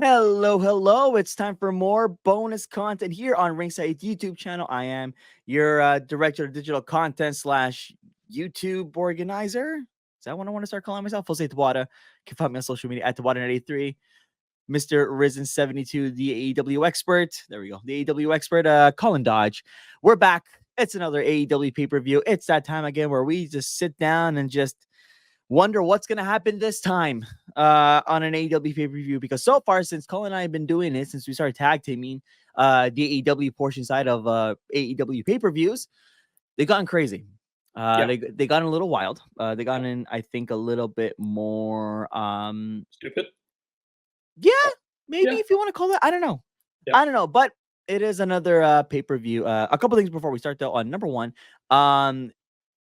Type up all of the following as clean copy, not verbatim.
Hello, hello. It's time for more bonus content here on Ringside YouTube channel. I am your director of digital content slash YouTube organizer. Is that what I want to start calling myself? Jose Tawada. You can find me on social media at Tawada93. Mr. Risen72, the AEW expert. There we go. The AEW expert, Colin Dodge. We're back. It's another AEW pay-per-view. It's that time again where we just sit down and just wonder what's going to happen this time on an AEW pay-per-view, because so far since Colin and I have been doing it, since we started tag teaming the AEW portion side of AEW pay-per-views, they've gotten crazy. They got a little wild. They got in, I think, a little bit more Stupid. Yeah, maybe if you want to call it. I don't know. I don't know, but it is another pay-per-view. A couple things before we start though. On number one,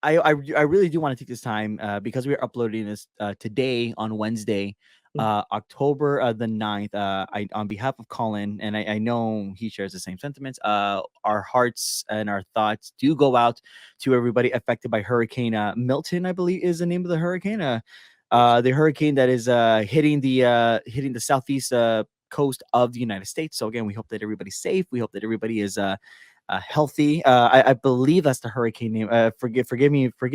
I really do want to take this time because we are uploading this today on Wednesday, October the 9th. On behalf of Colin, and I know he shares the same sentiments, our hearts and our thoughts do go out to everybody affected by Hurricane Milton, I believe is the name of the hurricane. The hurricane that is hitting the southeast coast of the United States. So again, we hope that everybody's safe. We hope that everybody is healthy. I believe that's the hurricane name. Forgive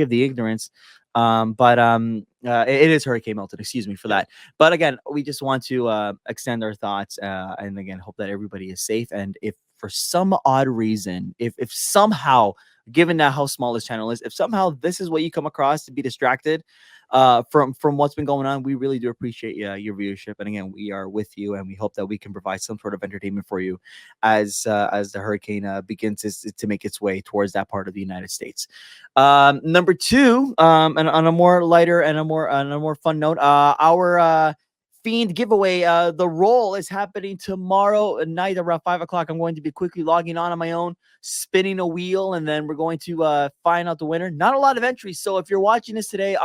the ignorance. It is Hurricane Milton. Excuse me for that. But again, we just want to extend our thoughts and again hope that everybody is safe. And if for some odd reason, if somehow, given that how small this channel is, if somehow this is what you come across to be distracted from what's been going on, we really do appreciate your viewership. And again, we are with you, and we hope that we can provide some sort of entertainment for you as the hurricane begins to make its way towards that part of the United States. Number two, and on a more lighter and a more fun note, our Fiend giveaway. The roll is happening tomorrow night around 5 o'clock. I'm going to be quickly logging on my own, spinning a wheel, and then we're going to find out the winner. Not a lot of entries, so if you're watching this today,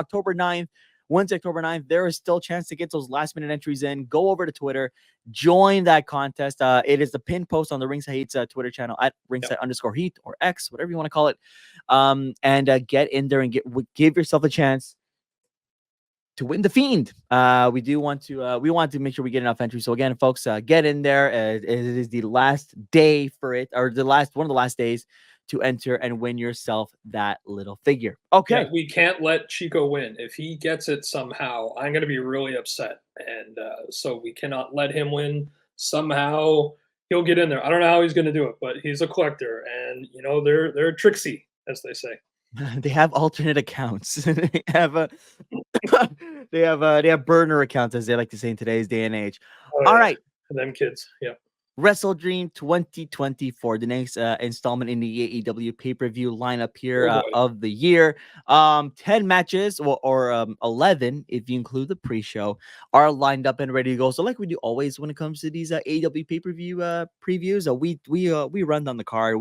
Wednesday, October 9th, there is still a chance to get those last minute entries in. Go over to Twitter, join that contest. It is the pin post on the Ringside Heat's Twitter channel at Ringside_Heat or X, whatever you want to call it. And get in there and give yourself a chance to win the Fiend. We want to make sure we get enough entries. So again, folks, get in there. It is the last day for it, or one of the last days to enter and win yourself that little figure. Okay. Yeah, we can't let Chico win. If he gets it somehow, I'm going to be really upset. And so we cannot let him win. Somehow he'll get in there. I don't know how he's going to do it, but he's a collector, and they're tricksy, as they say. They have alternate accounts. They have they have burner accounts, as they like to say in today's day and age. All right, them kids. Yeah. WrestleDream 2024, the next installment in the AEW pay-per-view lineup here of the year. 10 matches, or 11 if you include the pre-show, are lined up and ready to go. So like we do always when it comes to these AEW pay-per-view previews, we run down the card.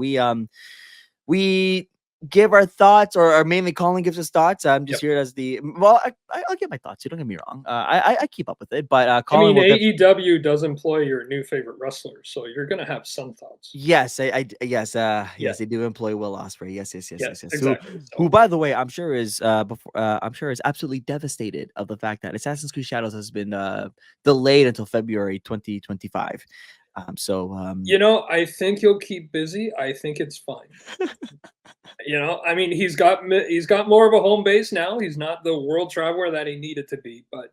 We give our thoughts, or mainly Colin gives us thoughts. I'm just here as I'll give my thoughts. You don't get me wrong. I keep up with it, but Colin. AEW does employ your new favorite wrestlers, so you're gonna have some thoughts. Yes, yes, they do employ Will Ospreay. Yes. Exactly. Who, by the way, I'm sure is absolutely devastated of the fact that Assassin's Creed Shadows has been delayed until February 2025. I think he'll keep busy. I think it's fine. He's got more of a home base now. He's not the world traveler that he needed to be, but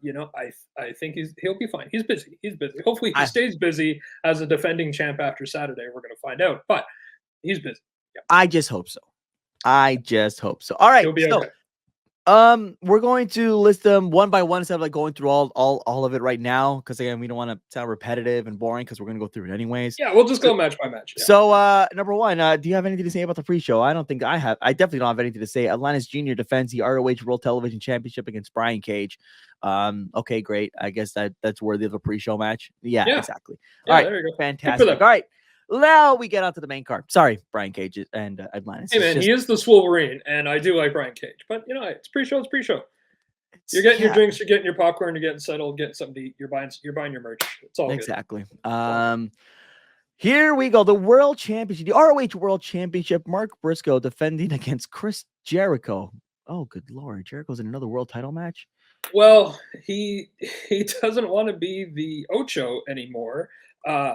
I think he'll be fine. He's busy. Hopefully he stays busy as a defending champ after Saturday. We're going to find out, but he's busy. Yeah. I just hope so. All right. He'll be okay. We're going to list them one by one instead of like going through all of it right now, because again, we don't want to sound repetitive and boring, because we're going to go through it anyways. Yeah, we'll just go match by match. Yeah. So number one, do you have anything to say about the pre-show? I don't think I have. I definitely don't have anything to say. Atlantis Jr. defends the ROH World Television Championship against Brian Cage. Okay, great. I guess that's worthy of a pre-show match. Yeah. Exactly. All right, there you go. Fantastic. All right. Now we get onto the main card. Sorry, Brian Cage and Atlantis. Hey man, he is the Swolverine, and I do like Brian Cage. But it's pre-show. It's pre-show. You're getting your drinks, you're getting your popcorn, you're getting settled, getting something to eat. You're buying your merch. It's all exactly. Good. Here we go. The World Championship, the ROH World Championship. Mark Briscoe defending against Chris Jericho. Oh, good lord, Jericho's in another world title match. Well, he doesn't want to be the Ocho anymore. Uh,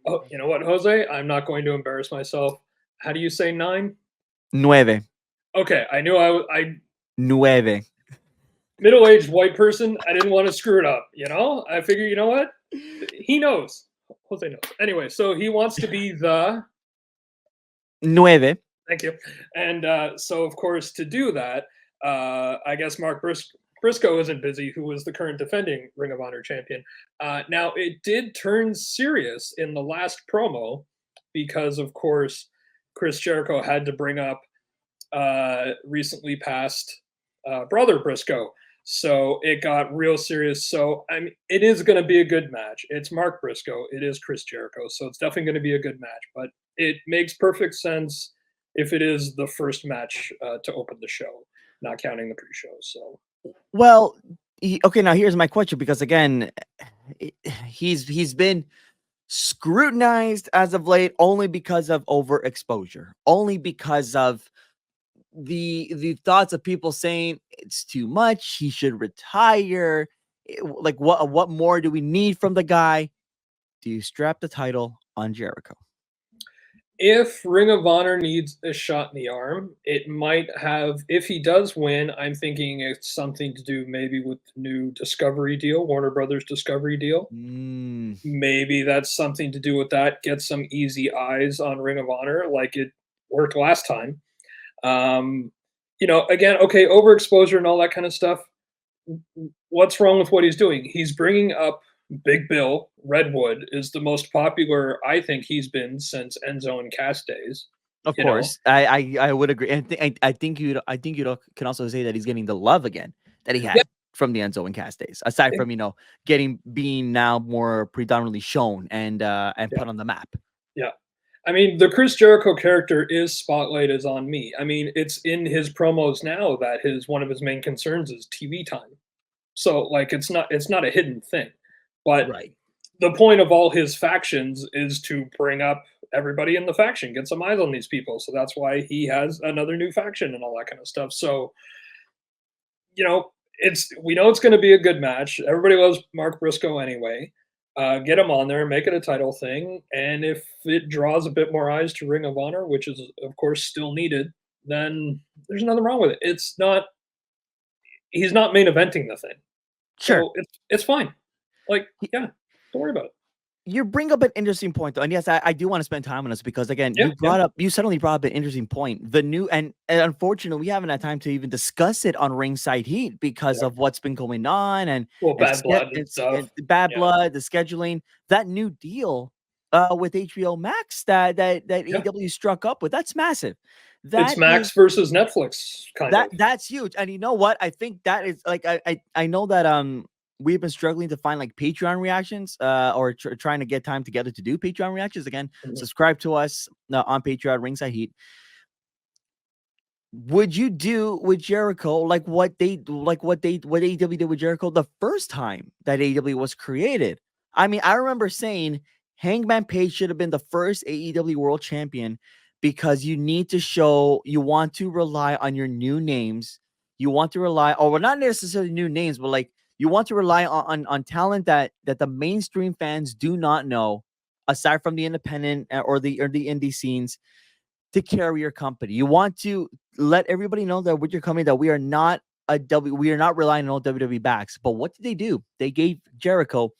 oh, you know what, Jose? I'm not going to embarrass myself. How do you say 9? Nueve, Okay, I knew I nueve. middle-aged white person. I didn't want to screw it up. I figure, you know what? He knows. Jose knows. Anyway, so he wants to be the. Nueve. Thank you. And so, of course, to do that, I guess Mark Briscoe isn't busy, who was the current defending Ring of Honor champion. Now, it did turn serious in the last promo because, of course, Chris Jericho had to bring up recently passed brother Briscoe. So it got real serious. So it is going to be a good match. It's Mark Briscoe. It is Chris Jericho. So it's definitely going to be a good match. But it makes perfect sense if it is the first match to open the show, not counting the pre-show. So Well, okay. Now here's my question, because again, he's been scrutinized as of late only because of overexposure, only because of the thoughts of people saying it's too much, he should retire. Like, what more do we need from the guy? Do you strap the title on Jericho? if Ring of Honor needs a shot in the arm, it might have. If he does win, I'm thinking it's something to do maybe with the new Discovery deal, Warner Brothers Discovery deal. Mm, Maybe that's something to do with that. Get some easy eyes on Ring of Honor, like it worked last time. Um, again, okay, overexposure and all that kind of stuff. What's wrong with what he's doing? He's bringing up Big Bill. Redwood is the most popular I think he's been since Enzo and Cass days. of You know, course, I would agree, and I think you can also say that he's getting the love again that he yeah, had from the Enzo and Cass days. Aside from being now more predominantly shown and yeah, put on the map. yeah. I mean, the Chris Jericho character is spotlight is on me. I mean, it's in his promos now that his one of his main concerns is TV time. So like it's not a hidden thing. But Right. the point of all his factions is to bring up everybody in the faction, get some eyes on these people. So that's why he has another new faction and all that kind of stuff. So, we know it's going to be a good match. Everybody loves Mark Briscoe anyway. Get him on there, make it a title thing, and if it draws a bit more eyes to Ring of Honor, which is of course still needed, then there's nothing wrong with it. It's not. He's not main eventing the thing, Sure. so it's fine. Like, yeah, don't worry about it. You bring up an interesting point, though, and yes, I do want to spend time on this because, again, Yeah, yeah, you suddenly brought up an interesting point. The new and unfortunately, we haven't had time to even discuss it on Ringside Heat because yeah. of what's been going on Well, and bad blood and stuff. and bad Yeah, blood, the scheduling, that new deal with HBO Max that yeah. AEW struck up with. That's massive. It's That is Max versus Netflix, kind of. that's huge. And you know what? I think that is like I know that we've been struggling to find like Patreon reactions or trying to get time together to do Patreon reactions. Again, Mhm. subscribe to us on Patreon, Ringside Heat. Would you do with Jericho what AEW did with Jericho the first time that AEW was created? I mean, I remember saying Hangman Page should have been the first AEW World Champion because you need to show you want to rely on your new names. You want to rely, or well, not necessarily new names, but like you want to rely on talent that the mainstream fans do not know, aside from the independent or the indie scenes, to carry your company. You want to let everybody know that with your company that we are not relying on WWE backs. But what did they do? They gave Jericho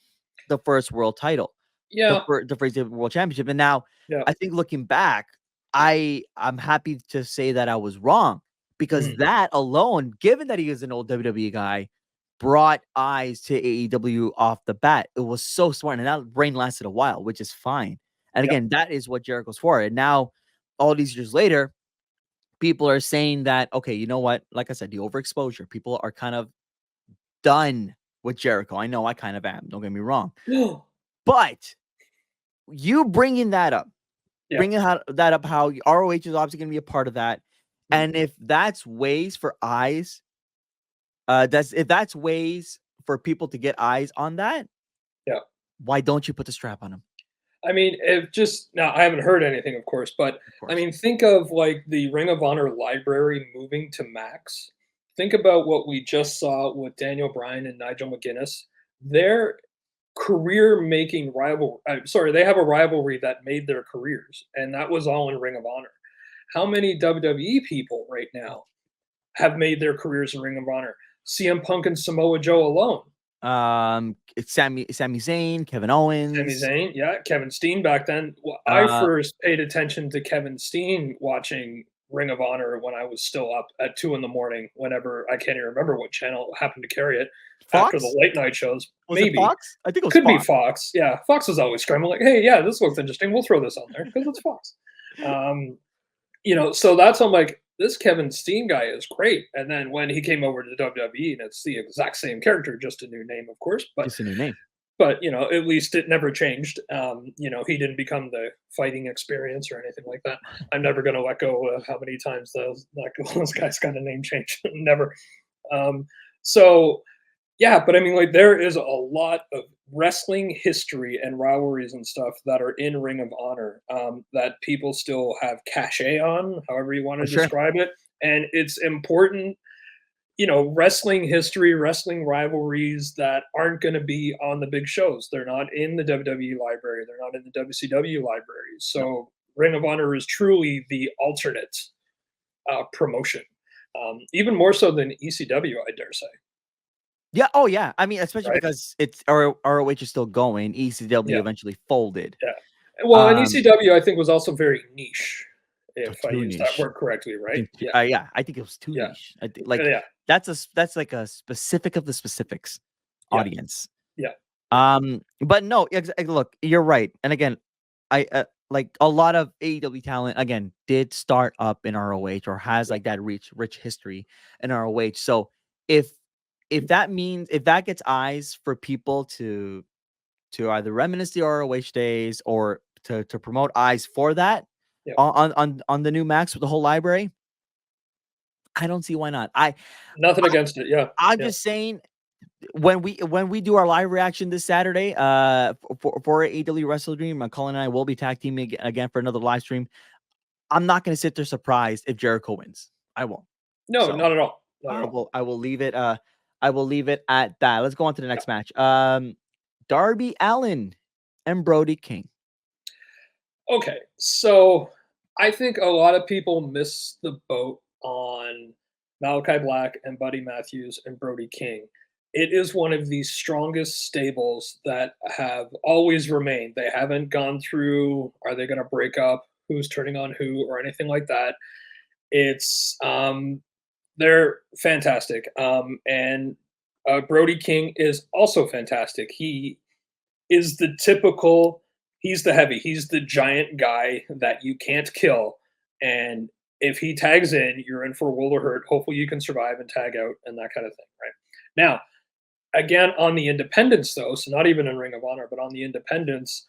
the first world title, Yeah, the first world championship. And now yeah. I think looking back, I'm happy to say that I was wrong because Mhm. that alone, given that he is an old WWE guy, brought eyes to AEW off the bat. It was so smart, and that reign lasted a while, which is fine. And Yep. again, that is what Jericho's for. And now, all these years later, people are saying that, okay, you know what? Like I said, the overexposure, people are kind of done with Jericho. I know I kind of am. Don't get me wrong. But you bringing that up, Yeah. how ROH is obviously going to be a part of that. Mhm. And if that's ways for eyes, if that's ways for people to get eyes on that, Yeah. why don't you put the strap on him? I mean, if just now, I haven't heard anything, of course, but Of I course. mean, think of like the Ring of Honor library moving to Max. Think about what we just saw with Daniel Bryan and Nigel McGuinness. Their career making rival, sorry, they have a rivalry that made their careers, and that was all in Ring of Honor. How many WWE people right now have made their careers in Ring of Honor? CM Punk and Samoa Joe alone. It's Sami Zayn, Kevin Sami Owens. Zayn, yeah, Kevin Steen back then. Well, I Uh, first paid attention to Kevin Steen watching Ring of Honor when I was still up at 2 in the morning, whenever I can't even remember what channel happened to carry it after the Fox? late night shows. Was it Maybe. Fox? I think it was Could be Fox. Fox. Yeah, Fox is always scrambling, like, hey, yeah, this looks interesting. We'll throw this on there because it's Fox. Um, so that's I'm like, this Kevin Steen guy is great. And then when he came over to WWE, and it's the exact same character, just a new name, of course, but Just a new name. at least it never changed. He didn't become the fighting experience or anything like that. I'm never going to let go of how many times those guys got a name change. Never. Um, so yeah, but I mean, like, there is a lot of wrestling history and rivalries and stuff that are in Ring of Honor, that people still have cachet on, however you want For to sure. describe it. And it's important, wrestling history, wrestling rivalries that aren't going to be on the big shows. They're not in the WWE library, they're not in the WCW libraries. No. So Ring of Honor is truly the alternate promotion, even more so than ECW, I dare say. Yeah. Oh, yeah. I mean, especially Right? because it's ROH is still going. ECW Yeah. eventually folded. Yeah. Well, and Um, ECW, I think, was also very niche, if I Too use that niche. word correctly, I right? think. Yeah. Yeah. I think it was too Yeah. niche. I think like Yeah. that's like a specific of the specifics Yeah. audience. Yeah. But no, look, you're right. And again, I like a lot of AEW talent again did start up in ROH or has Yeah. like that rich history in ROH. So if if that gets eyes for people to either reminisce the ROH days or to promote eyes for that Yeah. on the new Max with the whole library, I don't see why not. Nothing against it. Yeah. I'm Yeah. just saying when we do our live reaction this Saturday, for AEW WrestleDream, Colin and I will be tag teaming again for another live stream. I'm not going to sit there surprised if Jericho wins. I won't. No, So not at all. Not at all. I will leave it. I will leave it at that. Let's go on to the Yeah. next match. Darby Allin and Brody King. Okay. So I think a lot of people miss the boat on Malachi Black and Buddy Matthews and Brody King. It is one of the strongest stables that have always remained. They haven't gone through, are they going to break up? Who's turning on who or anything like that? It's they're fantastic. And Brody King is also fantastic. He is the typical, he's the heavy, he's the giant guy that you can't kill. And if he tags in, you're in for a world of hurt. Hopefully you can survive and tag out and that kind of thing, right? Now, again, on the independents, though, so not even in Ring of Honor, but on the independents,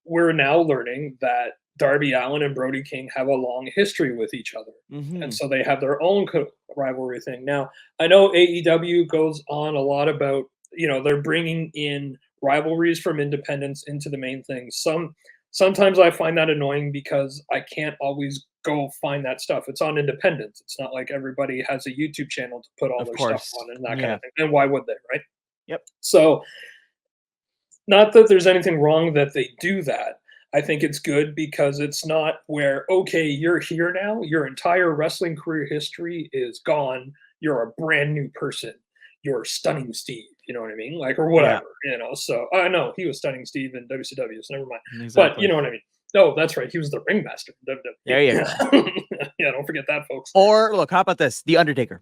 we're now learning that Darby Allin and Brody King have a long history with each other. And Mm-hmm. so they have their own rivalry thing. Now, I know AEW goes on a lot about, they're bringing in rivalries from independents into the main thing. Sometimes I find that annoying because I can't always go find that stuff. It's on independents. It's not like everybody has a YouTube channel to put all Of their stuff course. on and that kind Yeah. of thing. And why would they, right? Yep. So, not that there's anything wrong that they do that. I think it's good because it's not where, okay, you're here now, your entire wrestling career history is gone. You're a brand new person. You're Stunning Steve, you know what I mean? Like, or Yeah. whatever, So, I know he was Stunning Steve in WCW, so never mind. But you Exactly. know what I mean? No, that's right. He was the ringmaster in There you go. WWE. Yeah, don't forget that, folks. Or look, how about this? The Undertaker,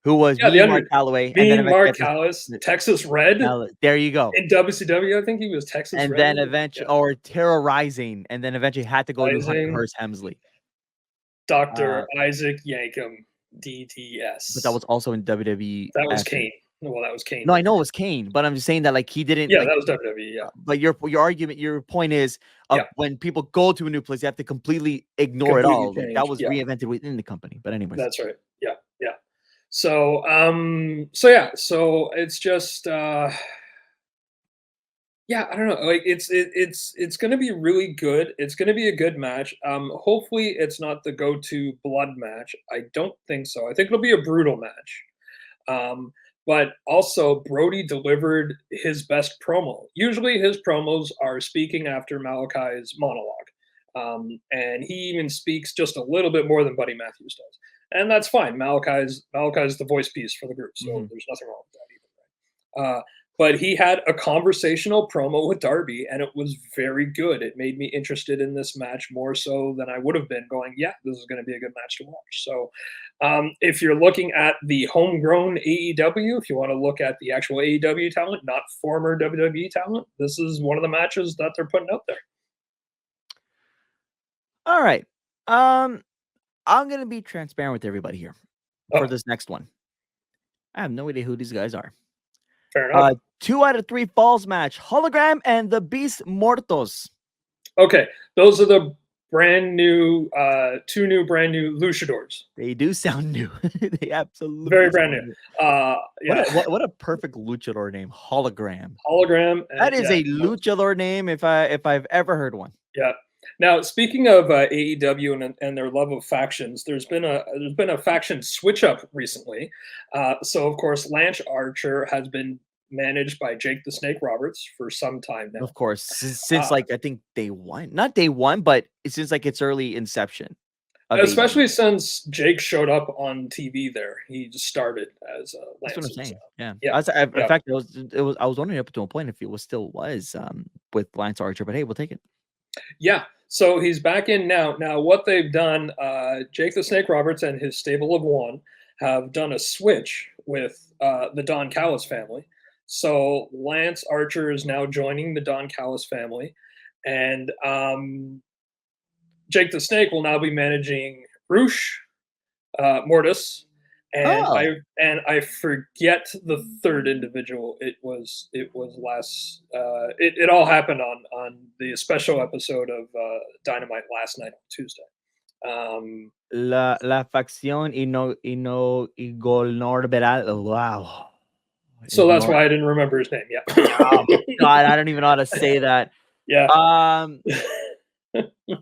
who was Yeah, the Mean under Mark Calloway, and then Mean eventually Mark Callis, the Texas Red there you go. in WCW. I think he was Texas And Red. then eventually, Yeah, or terrorizing, and then eventually had to go to Hunter Rising. Hearst Hemsley. Dr. Uh, Isaac Yankem, but that DTS. was also in WWE. That was Kane. Well, that was Kane, No, I don't know it forget. was Kane, but I'm just saying that like he didn't Yeah, like. that was WWE. Yeah, But your argument, your point is yeah, when people go to a new place, you have to completely ignore it completely all. Like that changed. was Yeah, reinvented within the company. But anyways, that's right. Yeah, yeah. So, so yeah, so it's just Yeah, I don't know. Like it's going to be really good. It's going to be a good match. Hopefully it's not the go-to blood match. I don't think so. I think it'll be a brutal match. Um, but also Brody delivered his best promo. Usually his promos are speaking after Malachi's monologue. And he even speaks just a little bit more than Buddy Matthews does. And that's fine. Malachi's the voice piece for the group, so Mhm. there's nothing wrong with that either. Right? But he had a conversational promo with Darby, and it was very good. It made me interested in this match more so than I would have been going, yeah, this is going to be a good match to watch. So, if you're looking at the homegrown AEW, if you want to look at the actual AEW talent, not former WWE talent, this is one of the matches that they're putting out there. All right. Um, I'm gonna be transparent with everybody here for Oh, this next one. I have no idea who these guys are. fair enough. 2 out of 3 falls match, Hologram and the Beast Mortos. Okay, those are the brand new, two new brand new luchadors. They do sound new. They Very absolutely brand sound new. new. What Yeah, a perfect luchador name, Hologram. hologram. That is Yeah, a luchador name if I've ever heard one. yeah. Now, speaking of AEW and their love of factions, there's been a faction switch up recently. So, of course, Lance Archer has been managed by Jake the Snake Roberts for some time now. Of course, since Uh, like I think day one, not day one, but it seems like its early inception of AEW. Especially since Jake showed up on TV there, he just started as That's what I'm Lance's. saying. Yeah, Yeah, in yeah, fact, I was wondering up to a point if it was still was with Lance Archer, but hey, we'll take it. yeah. So he's back in now. Now, what they've done, Jake the Snake Roberts and his stable of one have done a switch with the Don Callis family. So Lance Archer is now joining the Don Callis family, and Jake the Snake will now be managing Roosh, Mortis, Oh, and I forget the third individual. It was last. It all happened on the special episode of Dynamite last night on Tuesday. Um, la facción Ignor Veral. Wow, so that's ignore. why I didn't remember his name. Yeah, Oh my god, I don't even know how to say that. yeah. Um,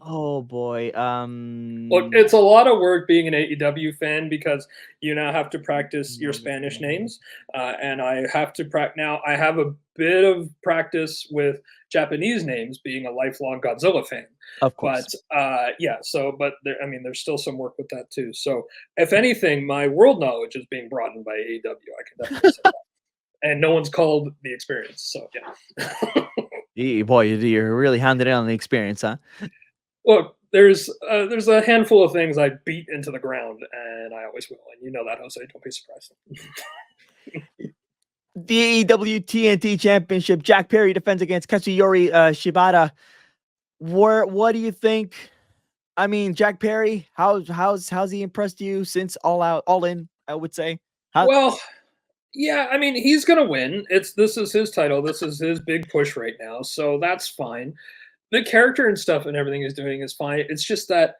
oh boy. Look, it's a lot of work being an AEW fan because you now have to practice your Spanish names, and I have to practice now. I have a bit of practice with Japanese names, being a lifelong Godzilla fan. Of But course. yeah, so but there, I mean, there's still some work with that too. So if anything, my world knowledge is being broadened by AEW. I can definitely say that, and no one's called the experience. So yeah. Boy, you're really hounding it on the experience, huh? Look, there's a handful of things I beat into the ground, and I always will, and you know that, Jose. Don't be surprised. The AEW TNT Championship. Jack Perry defends against Katsuyori Shibata. What do you think? I mean, Jack Perry, how's he impressed you since All In? I would say. How Well, yeah, I mean he's gonna win. This is his title. This is his big push right now, so that's fine. The character and stuff and everything he's doing is fine. It's just that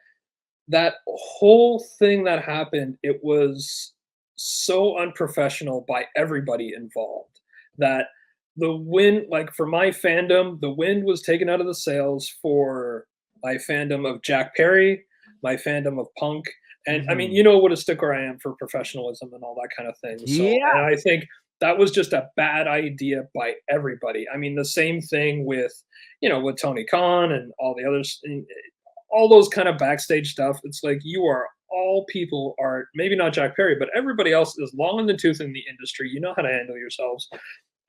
that whole thing that happened, it was so unprofessional by everybody involved that the win, like for my fandom, the wind was taken out of the sails for my fandom of Jack Perry, my fandom of Punk. And I mean, Mhm. you know what a sticker I am for professionalism and all that kind of thing. So, Yeah. and I think that was just a bad idea by everybody. I mean, the same thing with, with Tony Khan and all the others, all those kind of backstage stuff. It's like you are all people are maybe not Jack Perry, but everybody else is long in the tooth in the industry. You know how to handle yourselves.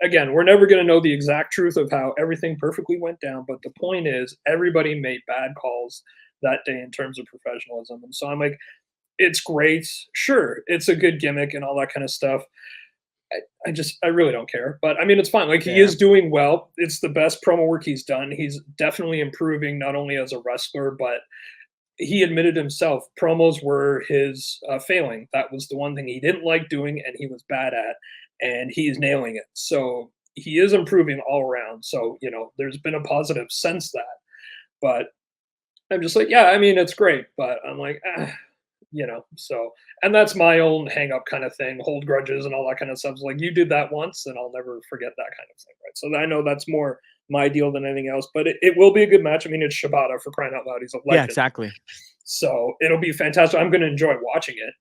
Again, we're never going to know the exact truth of how everything perfectly went down, but the point is everybody made bad calls that day in terms of professionalism. And so I'm like, it's great. Sure, it's a good gimmick and all that kind of stuff. I really don't care. But I mean, it's fine. Like he Fair. is doing well. It's the best promo work he's done. He's definitely improving not only as a wrestler, but he admitted himself promos were his failing. That was the one thing he didn't like doing and he was bad at, and he's nailing it. So he is improving all around. So there's been a positive since that. But I'm just like, yeah, I mean, it's great, but I'm like, So, and that's my own hang up kind of thing, hold grudges and all that kind of stuff. It's like, you did that once and I'll never forget that kind of thing, right? So I know that's more my deal than anything else, but it will be a good match. I mean, it's Shibata, for crying out loud. He's a Yeah, legend. exactly. So it'll be fantastic. I'm going to enjoy watching it.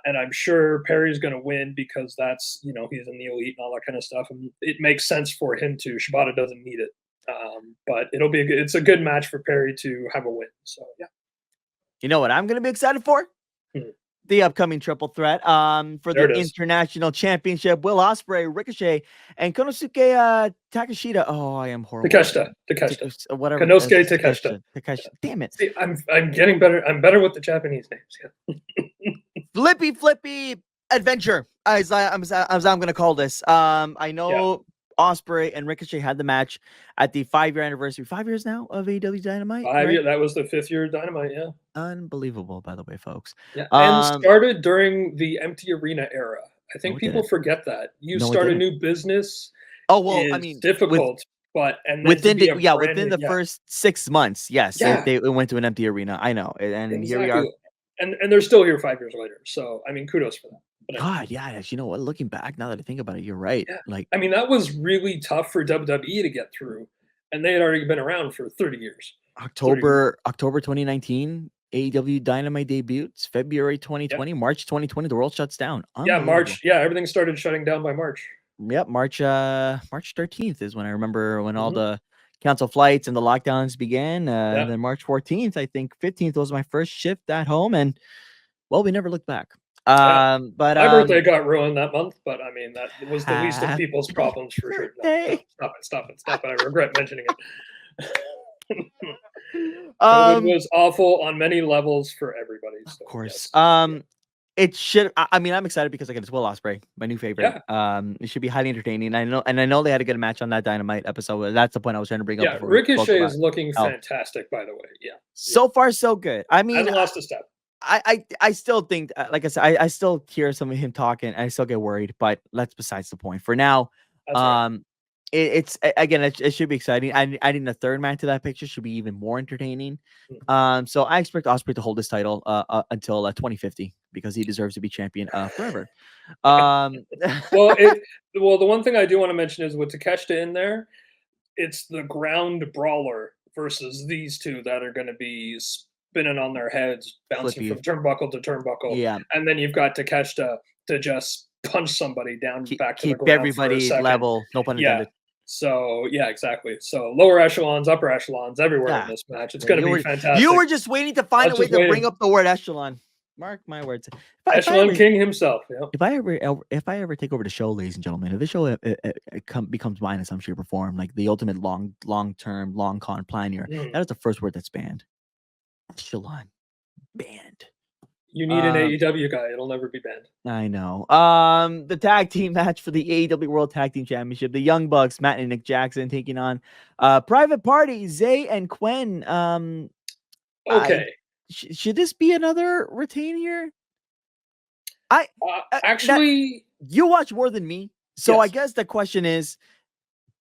And I'm sure Perry's going to win because that's, he's in the elite and all that kind of stuff. And it makes sense for him to. Shibata doesn't need it. But it's a good match for Perry to have a win. So, yeah. You know what I'm going to be excited for? Hmm. The upcoming triple threat for There the it is. International Championship. Will Ospreay, Ricochet, and Konosuke Takeshita. Oh, I am horrible. Takeshita. Whatever. Konosuke Takeshita. Takeshita. Damn it. See, I'm getting better. I'm better with the Japanese names. Yeah. Flippy adventure, as I'm going to call this. I know Ospreay and Ricochet had the match at the 5-year anniversary. 5 years now of AEW Dynamite. 5 years. That was the 5th year of Dynamite. Yeah. Unbelievable, by the way, folks. Yeah, and started during the empty arena era. I think people forget that. You start a new business. Oh, well, I mean, difficult, but within the first 6 months, yes, they went to an empty arena. I know, and exactly. Here we are, and they're still here 5 years later. So I mean, kudos for that. But God, yeah, you know what? Looking back, now that I think about it, you're right. Yeah. Like, I mean, that was really tough for WWE to get through, and they had already been around for 30 years. October 2019. AEW Dynamite debuts February 2020, March 2020. The world shuts down. Yeah, March. Yeah, everything started shutting down by March. Yep, March 13th is when I remember when all the cancel flights and the lockdowns began. And then March 14th, I think 15th was my first shift at home, and well, we never looked back. But my birthday got ruined that month, but I mean that was the least of people's problems for sure. No, stop it! I regret mentioning it. COVID was awful on many levels for everybody. So, of course. It should. I mean, I'm excited because again, it's Will Ospreay, my new favorite. It should be highly entertaining. I know they had a good match on that Dynamite episode. That's the point I was trying to bring up. Yeah, Ricochet is looking fantastic, by the way. Yeah, so far so good. I mean, hasn't lost a step. I still think, like I said, I still hear some of him talking, and I still get worried. But that's besides the point. For now, it's again, it should be exciting. Adding the third man to that picture should be even more entertaining. So I expect Ospreay to hold this title until 2050 because he deserves to be champion forever. Well, the one thing I do want to mention is with Takeshita in there, it's the ground brawler versus these two that are going to be spinning on their heads, bouncing from turnbuckle to turnbuckle. Yeah, and then you've got Takeshita to just punch somebody down back to the ground. Keep everybody level. No pun intended. So yeah, exactly. So lower echelons, upper echelons, everywhere in this match. It's going to be fantastic. You were just waiting to find a way to bring up the word echelon. Mark my words. Echelon King himself. Yeah. If I ever take over the show, ladies and gentlemen, if the show becomes mine in some shape or form, like the ultimate long-term, long-con planner, that is the first word that's banned. Echelon. Banned. You need an AEW guy. It'll never be banned. I know. The tag team match for the AEW World Tag Team Championship. The Young Bucks, Matt and Nick Jackson, taking on Private Party, Zay and Quen. Okay. Should this be another retain here? You watch more than me. So I guess the question is,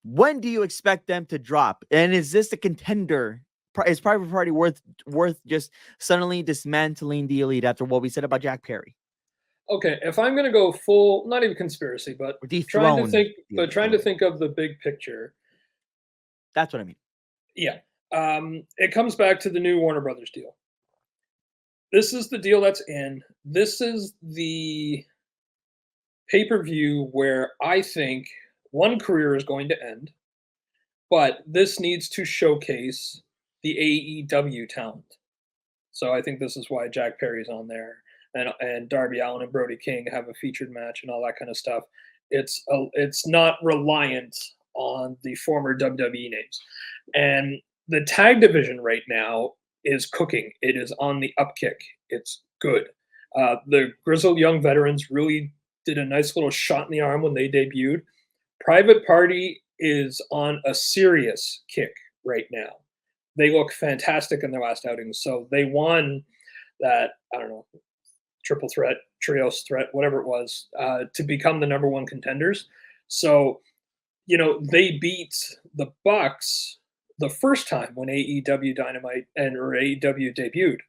when do you expect them to drop? And is this a contender? Is Private Party worth just suddenly dismantling the Elite after what we said about Jack Perry? Okay, if I'm going to go full, not even conspiracy, but trying to think of the big picture. That's what I mean. Yeah. It comes back to the new Warner Brothers deal. This is the deal that's in. This is the pay-per-view where I think one career is going to end, but this needs to showcase the AEW talent. So I think this is why Jack Perry's on there, and Darby Allin and Brody King have a featured match and all that kind of stuff. It's not reliant on the former WWE names. And the tag division right now is cooking. It is on the upkick. It's good. The Grizzled Young Veterans really did a nice little shot in the arm when they debuted. Private Party is on a serious kick right now. They look fantastic in their last outings. So they won that, I don't know, triple threat, trios threat, whatever it was, to become the number one contenders. So, they beat the Bucks the first time when AEW Dynamite or AEW debuted.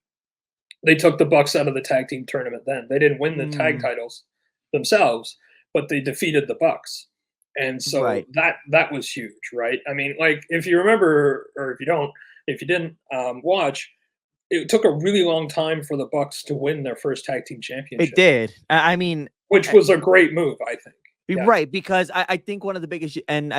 They took the Bucks out of the tag team tournament then. They didn't win the tag Mm, titles themselves, but they defeated the Bucks. And so right. that was huge, right? I mean, like if you remember, or if you didn't watch, it took a really long time for the Bucks to win their first tag team It championship, did. I mean, which was a great move, I think. Yeah. right, because I think one of the biggest, and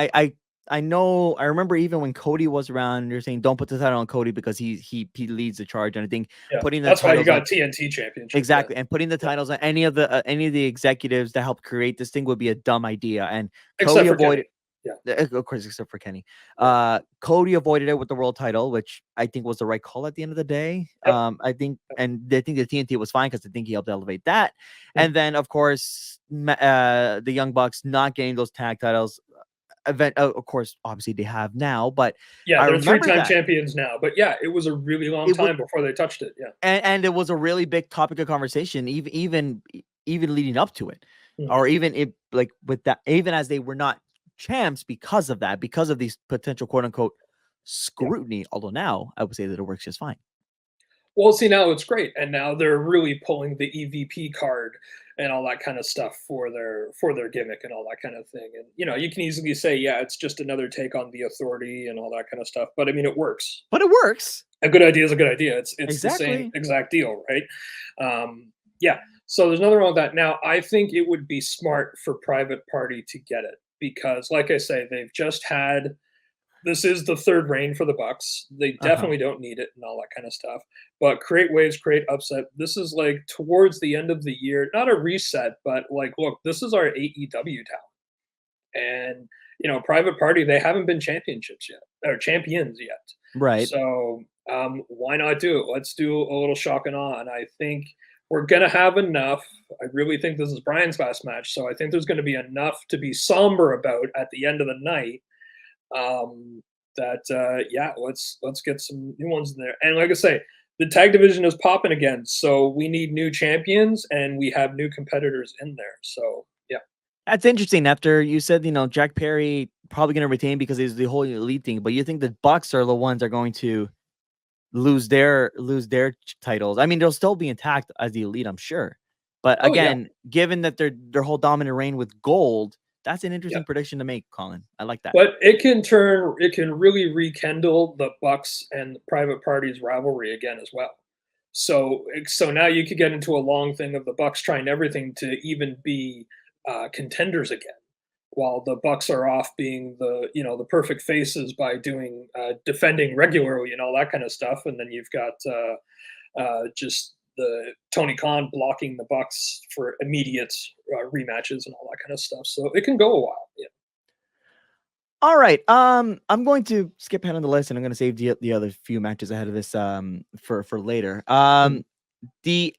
I know, I remember even when Cody was around, you're saying don't put the title on Cody because he leads the charge, and I think Yeah. putting the That's why he titles on, got TNT championship then. exactly, and putting the Yeah. titles on any of the executives that helped create this thing would be a dumb idea, and Cody Except for Kenny. avoided. Yeah. Of course, except for Kenny. Yeah. Cody avoided it with the world title, which I think was the right call at the end of the day. Yep. I think, and I think the TNT was fine because I think he helped elevate that. Mm. And then, of course, the Young Bucks not getting those tag titles. Of course, obviously they have now, but Yeah, I they're remember three-time that champions now. But yeah, it was a really long it was, time before they touched it. Yeah. and it was a really big topic of conversation, even leading up to it, Mm. or even it like with that, even as they were not champs because of that, because of these potential quote unquote Yeah. scrutiny. Although now I would say that it works just fine. Well, see, now it's great, and now they're really pulling the EVP card and all that kind of stuff for their gimmick and all that kind of thing. And you can easily say, yeah, it's just another take on the Authority and all that kind of stuff. But I mean, it works. But it works. A good idea is a good idea. It's the same Exactly. exact deal, right? Yeah. So there's nothing wrong with that. Now, I think it would be smart for Private Party to get it because, like I say, they've just had this is the third reign for the Bucks. They Uh-huh. definitely don't need it and all that kind of stuff. But create waves, create upset. This is like towards the end of the year, not a reset, but like, look, this is our AEW talent. And Private Party, they haven't been championships yet or champions yet. Right. So why not do it? Let's do a little shock and awe. And I think we're gonna have enough. I really think this is Brian's last match, so I think there's going to be enough to be somber about at the end of the night that yeah, let's get some new ones in there. And like I say, the tag division is popping again, so we need new champions and we have new competitors in there. So yeah, That's interesting. After you said, Jack Perry probably going to retain because it's the whole elite thing, but you think the Bucks are the ones that are going to lose their titles. I mean, they'll still be intact as the elite, I'm sure. But oh yeah, again, given that their whole dominant reign with gold, that's an yeah. interesting prediction to make, Colin. I like that. But it can really rekindle the Bucks and Private Party's rivalry again as well. So now you could get into a long thing of the Bucks trying everything to even be contenders again, while the Bucks are off being the perfect faces by doing defending regularly and all that kind of stuff, and then you've got just the Tony Khan blocking the Bucks for immediate rematches and all that kind of stuff. So it can go a while. Yeah. All right. I'm going to skip ahead on the list and I'm going to save the other few matches ahead of this for later. Mhm. The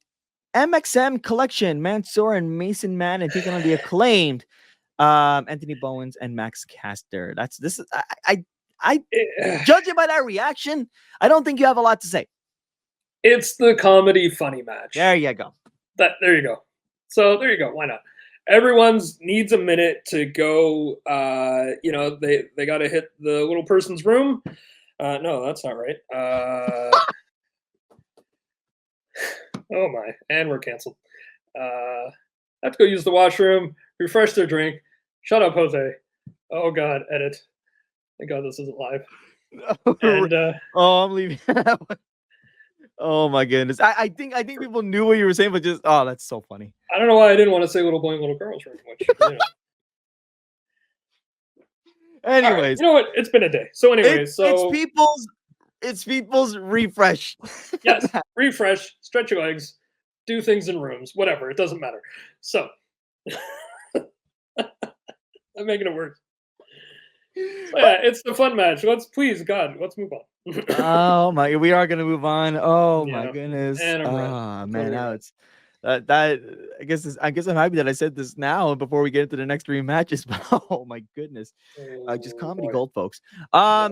MXM collection, Mansoor and Mason Mann, and taking on the acclaimed Anthony Bowens and Max Caster. This is I judging by that reaction, I don't think you have a lot to say. It's the comedy funny There match. you go. There you go. So there you go. Why not? Everyone's needs a minute to go. They got to hit the little person's room. No, that's not right. Oh my, and we're canceled. Have to go use the washroom, refresh their drink. Shut up, Jose. Oh God, edit. Thank God this isn't live. And Oh, I'm leaving. Oh my goodness. I think people knew what you were saying, but just that's so funny. I don't know why I didn't want to say little boy and little girls very much. All right, Anyways, you know what? It's been a day. So anyway, it's so people's refresh. yes, refresh, stretch your legs, do things in rooms, whatever. It doesn't matter. So I'm making it work. So yeah, it's the fun match. Let's move on. Oh my, we are gonna move on. Oh my Yeah, goodness. and I'm red. Ah I'm man, totally now red. it's that I guess I'm happy that I said this now before we get into the next three matches. But oh my goodness. Just Oh comedy boy. gold, folks. Yeah.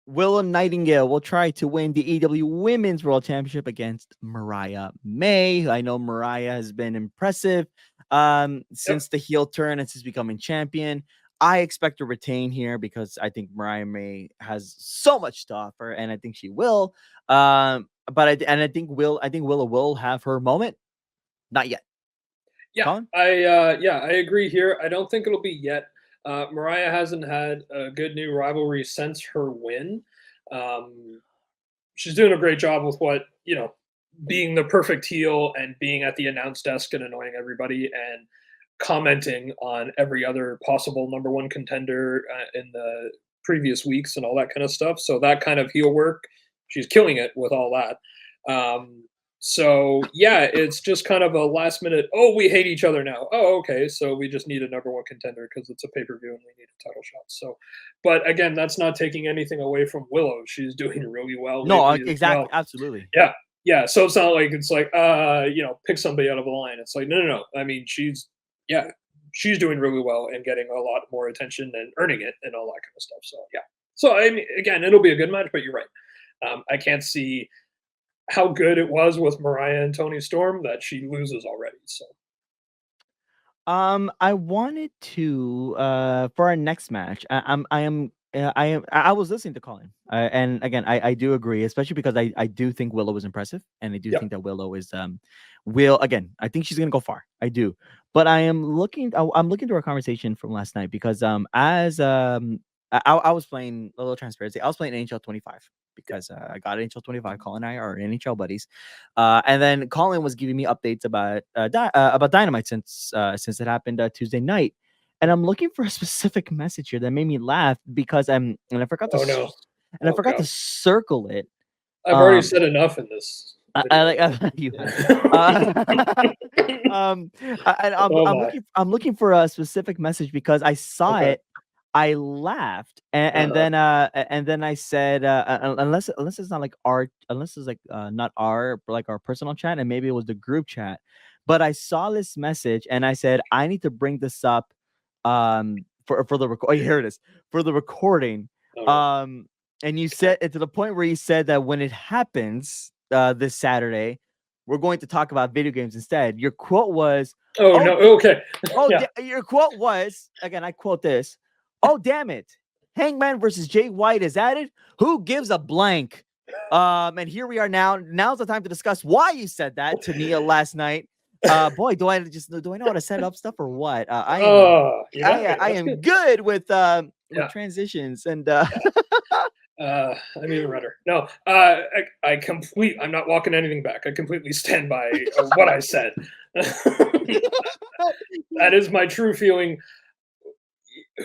Willow Nightingale will try to win the AEW Women's World Championship against Mariah May. I know Mariah has been impressive Yep. since the heel turn and since becoming champion. I expect to retain here because I think Mariah May has so much to offer, and I think she will. but I think Willow will have her moment. Not yet. Yeah, Colin? I agree here. I don't think it'll be yet. Mariah hasn't had a good new rivalry since her win. Um, she's doing a great job with what being the perfect heel and being at the announce desk and annoying everybody and commenting on every other possible number one contender in the previous weeks and all that kind of stuff. So that kind of heel work, she's killing it with all that. So yeah, it's just kind of a last minute. Oh, we hate each other now. Oh, okay, so we just need a number one contender because it's a pay per view and we need a title shot. So, but again, that's not taking anything away from Willow. She's doing really well No, lately as exactly, well. absolutely. Yeah, yeah. So it's not like pick somebody out of a line. It's like no. I mean, she's doing really well and getting a lot more attention and earning it and all that kind of stuff. So yeah. So I mean, again, it'll be a good match, but you're right. I can't see how good it was with Mariah and Tony Storm that she loses already. So I wanted to for our next match. I was listening to Colin, and again, I do agree, especially because I do think Willow is impressive, and I do yep. think that Willow is will again. I think she's gonna go far. I do, but I'm looking through our conversation from last night because as I was playing a little transparency. I was playing NHL 25 because I got NHL 25. Colin and I are NHL buddies, and then Colin was giving me updates about Dynamite since it happened Tuesday night, and I'm looking for a specific message here that made me laugh because I forgot Oh no. I Oh forgot to god. circle it. I've already said enough in this I video. like you have. And Oh my. I'm looking for a specific message because I saw Okay. it. I laughed Uh-huh. and then I said unless it's not like our unless it's like not our like our personal chat and maybe it was the group chat, but I saw this message and I said I need to bring this up for the record. Oh, here it is for the recording. Oh no. Um and you said it to the point where you said that when it happens this Saturday, we're going to talk about video games instead. Your quote was, Oh "Oh, no. Okay. Yeah. your quote was again. I quote this. Oh, damn it. Hangman versus Jay White is added. Who gives a blank? And here we are now. Now's the time to discuss why you said that to me last night. Boy, do I know how to set up stuff or what? Oh, you got me. I That's am good. good with Yeah. transitions and I'm even redder. No, I'm not walking anything back. I completely stand by what I said. That is my true feeling.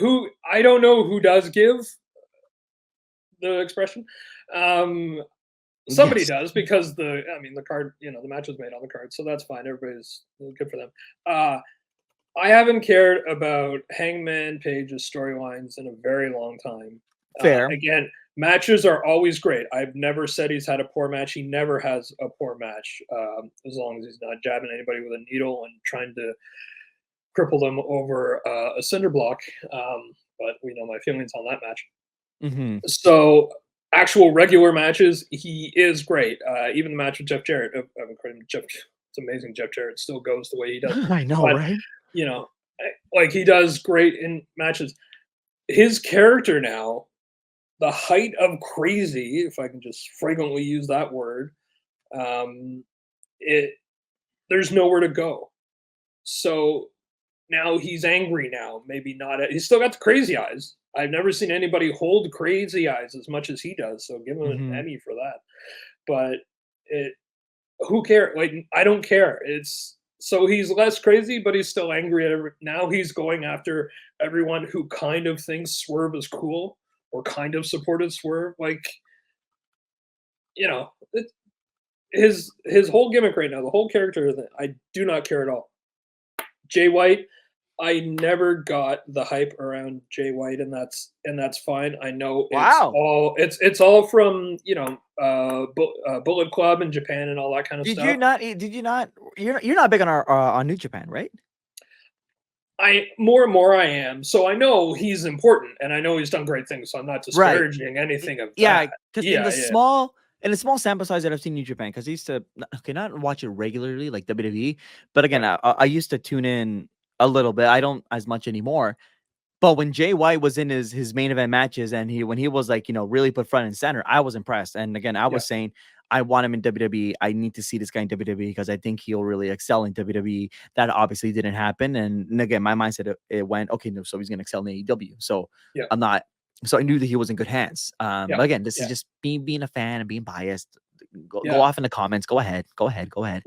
Who I don't know who does give the expression. Um, Somebody yes. does because the card, the match was made on the card, so that's fine. Everybody's good for them. Uh, I haven't cared about Hangman Page's storylines in a very long time. Fair. Again, matches are always great. I've never said he's had a poor match. He never has a poor match, as long as he's not jabbing anybody with a needle and trying to cripple them over a cinder block. But we know my feelings on that match. Mm-hmm. So actual regular matches, he is great. Even the match with Jeff Jarrett, Jeff. It's amazing Jeff Jarrett still goes the way he does. I know, But right? you know, like he does great in matches. His character now, the height of crazy, if I can just fragrantly use that word, um, it there's nowhere to go. So now he's angry now. Maybe not. He's still got the crazy eyes. I've never seen anybody hold crazy eyes as much as he does. So give him an Mm-hmm. Emmy for that. But it, who cares? Like I don't care. It's so he's less crazy, but he's still angry at now. He's going after everyone who kind of thinks Swerve is cool or kind of supported Swerve. Like it, his whole gimmick right now, the whole character, I do not care at all. Jay White, I never got the hype around Jay White, and that's fine. I know Wow. it's all from Bullet Club in Japan and all that kind of Did you stuff. not? Did you not? You're not big on our on New Japan, right? I more and more I am, so I know he's important, and I know he's done great things. So I'm not Right. disparaging anything of Yeah, that. because Yeah, yeah, in the small sample size that I've seen New Japan, because I used to not watch it regularly like WWE, but again, right. I used to tune in a little bit. I don't as much anymore. But when Jay White was in his main event matches and when he was like, really put front and center, I was impressed. And again, I Yeah, was saying I want him in WWE. I need to see this guy in WWE because I think he'll really excel in WWE. That obviously didn't happen. And again, my mindset it went, okay, no, so he's gonna excel in AEW. So Yeah. I'm not. So I knew that he was in good hands. Yeah. But again, this is Yeah. just me being a fan and being biased. Go Yeah. off in the comments. Go ahead. Go ahead. Go ahead.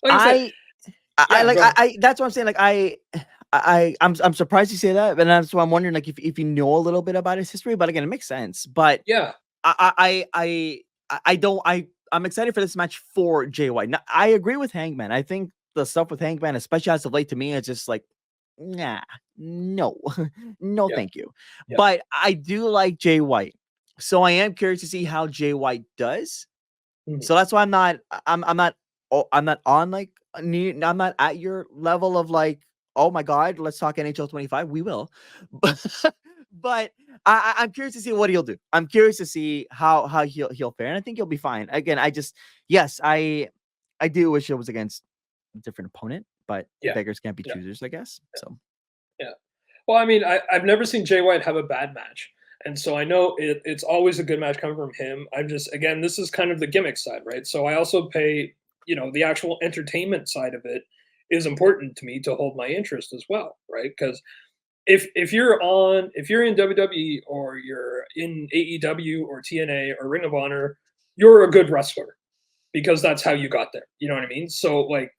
Like I said, I like go ahead. I that's what I'm saying. Like I'm surprised you say that, and that's why I'm wondering like if you know a little bit about his history. But again, it makes sense. But Yeah. I don't I'm excited for this match for Jay White. Now, I agree with Hangman. I think the stuff with Hangman, especially as of late, to me, it's just like, nah, no, no, Yeah. thank you. Yeah. But I do like Jay White, so I am curious to see how Jay White does. Mhm. So that's why I'm not on like I'm not at your level of like, oh my god, let's talk NHL 25. We will, but I'm curious to see what he'll do. I'm curious to see how he'll fare, and I think he'll be fine. Again, yes, I do wish it was against a different opponent, but Yeah. beggars can't be Yeah. choosers, I guess. So Yeah. Well, I mean, I've never seen Jay White have a bad match. And so I know it's always a good match coming from him. I'm just, again, this is kind of the gimmick side, right? So I also pay, the actual entertainment side of it is important to me to hold my interest as well, right? Because if you're in WWE or you're in AEW or TNA or Ring of Honor, you're a good wrestler because that's how you got there. You know what I mean? So like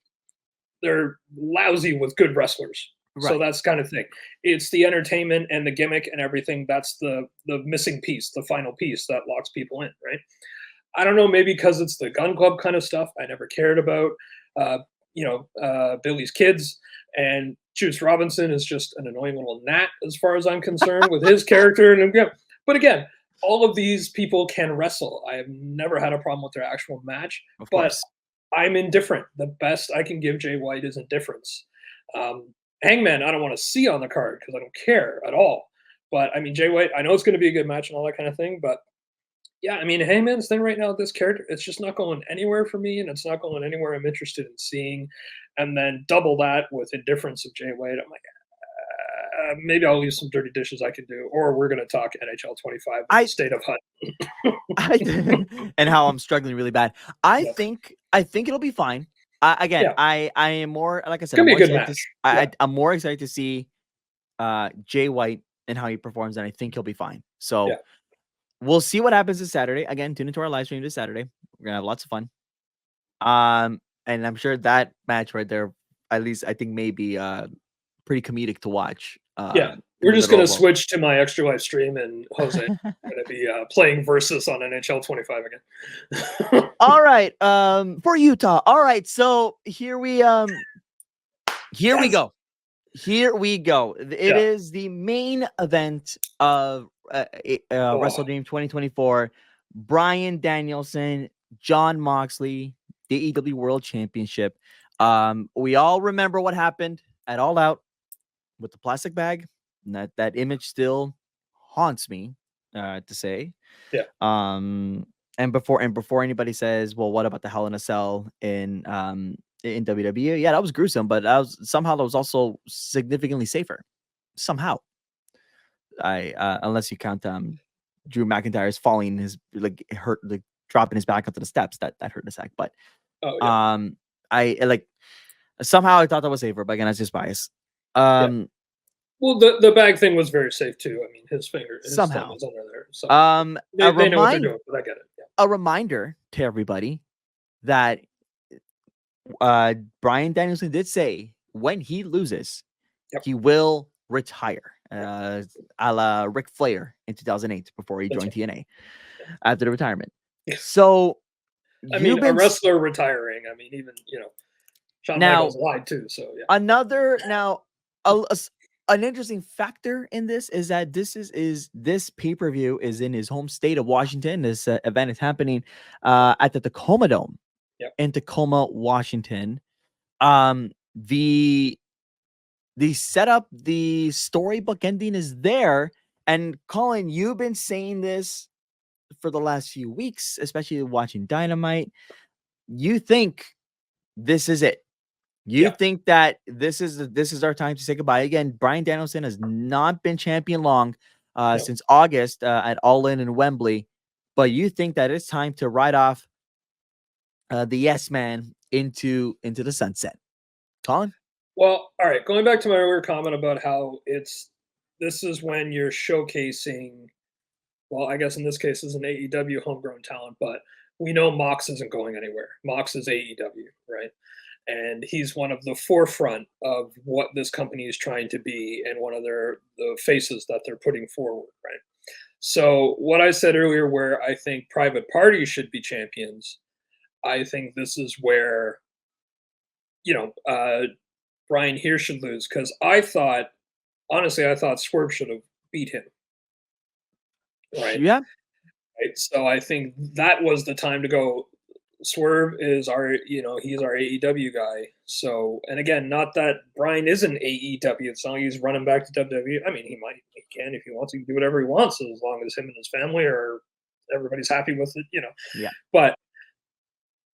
they're lousy with good wrestlers. So right, that's kind of thing. It's the entertainment and the gimmick and everything. That's the missing piece, the final piece that locks people in, right? I don't know, maybe because it's the gun club kind of stuff I never cared about. Billy's kids and Juice Robinson is just an annoying little gnat as far as I'm concerned with his character. And but again, all of these people can wrestle. I have never had a problem with their actual match, of but course. I'm indifferent. The best I can give Jay White is indifference. Hangman, I don't want to see on the card because I don't care at all. But I mean, Jay White, I know it's going to be a good match and all that kind of thing. But yeah, I mean, Hangman's thing right now, this character, it's just not going anywhere for me, and it's not going anywhere I'm interested in seeing. And then double that with indifference of Jay White, I'm like, maybe I'll leave some dirty dishes I can do, or we're going to talk NHL 25 I state of HUD. and how I'm struggling really bad. Yeah. I think it'll be fine. Again, Yeah, I am more like I it's said, I'm going to more be a good excited to match. Yeah. I'm more excited to see Jay White and how he performs, and I think he'll be fine. Yeah. So we'll see what happens this Saturday. Again, tune into our live stream this Saturday. We're gonna have lots of fun. And I'm sure that match right there, at least I think maybe pretty comedic to watch. Yeah. In We're the just middle going to of switch to my extra live stream, and Jose going to be playing Versus on NHL 25 again. all right, for Utah. All right, so here we Yes. go. Here we go. It is the main event of WrestleDream 2024. Bryan Danielson, John Moxley, the AEW World Championship. We all remember what happened at All Out with the plastic bag. And that image still haunts me, to say. Yeah. And before anybody says, well, what about the Hell in a Cell in WWE? Yeah, that was gruesome, but that was also significantly safer. Somehow, unless you count Drew McIntyre's falling dropping his back onto the steps, that hurt a sec. But I like somehow I thought that was safer, but again, that's just bias. Well, the bag thing was very safe too. I mean, his thumb somehow was under there, so they know what they're doing. But I get it. Yeah. A reminder to everybody that Bryan Danielson did say when he loses, he will retire, a la Ric Flair in 2008 before he joined TNA after the retirement. So, I mean, a wrestler retiring. I mean, even Shawn Michaels lied too. So yeah. An interesting factor in this is that this pay-per-view is in his home state of Washington. This event is happening at the Tacoma Dome in Tacoma, Washington. The setup, the storybook ending is there. And Colin, you've been saying this for the last few weeks, especially watching Dynamite. You think this is it? You think that this is our time to say goodbye? Again, Bryan Danielson has not been champion long since August at All In Wembley. but you think that it's time to write off the yes man into the sunset. Colin? Well, all right. Going back to my earlier comment about how this is when you're showcasing. Well, I guess in this case, is an AEW homegrown talent, but we know Mox isn't going anywhere. Mox is AEW, right? And he's one of the forefront of what this company is trying to be, and one of the faces that they're putting forward, right? So what I said earlier, where I think private parties should be champions, I think this is where you know Brian here should lose, because honestly, I thought Swerve should have beat him, right? Yeah, Right. So I think that was the time to go. Swerve is he's our AEW guy. So, and again, not that Brian isn't AEW. It's not like he's running back to WWE. I mean, he can if he wants. He can do whatever he wants as long as him and his family or everybody's happy with it. yeah, But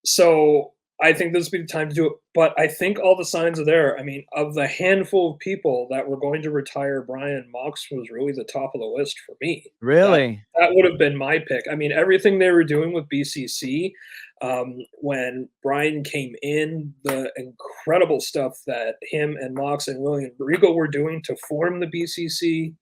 so I think this would be the time to do it. But I think all the signs are there. I mean, of the handful of people that were going to retire, Brian Mox was really the top of the list for me. That really. that would have been my pick. I mean, everything they were doing with BCC, when Brian came in, the incredible stuff that him and Mox and William Regal were doing to form the BCC,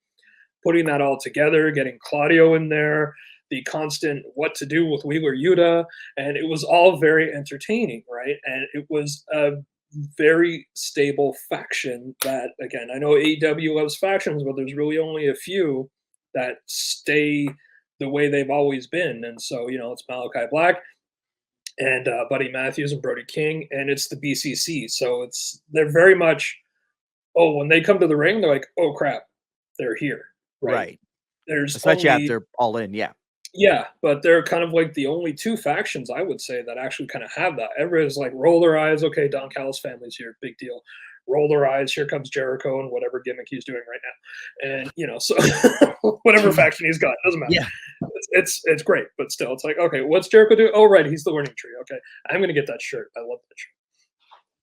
putting that all together, getting Claudio in there, the constant what to do with Wheeler Yuta, and it was all very entertaining, right? And it was a very stable faction that, again, I know AEW loves factions, but there's really only a few that stay the way they've always been. And so, it's Malachi Black and Buddy Matthews and Brody King, and it's the BCC. So they're very much, oh, when they come to the ring, they're like, oh crap, they're here, right? Right. There's Especially only after All In. Yeah. yeah, but they're kind of like the only two factions I would say that actually kind of have that. Everybody's like, roll their eyes. Okay, Don Callis family's here, big deal. Roll their eyes. Here comes Jericho and whatever gimmick he's doing right now, and so whatever faction he's got, doesn't matter. Yeah. It's great, but still, it's like, okay, what's Jericho do? Oh, right, he's the Learning Tree. Okay, I'm gonna get that shirt. I love that shirt.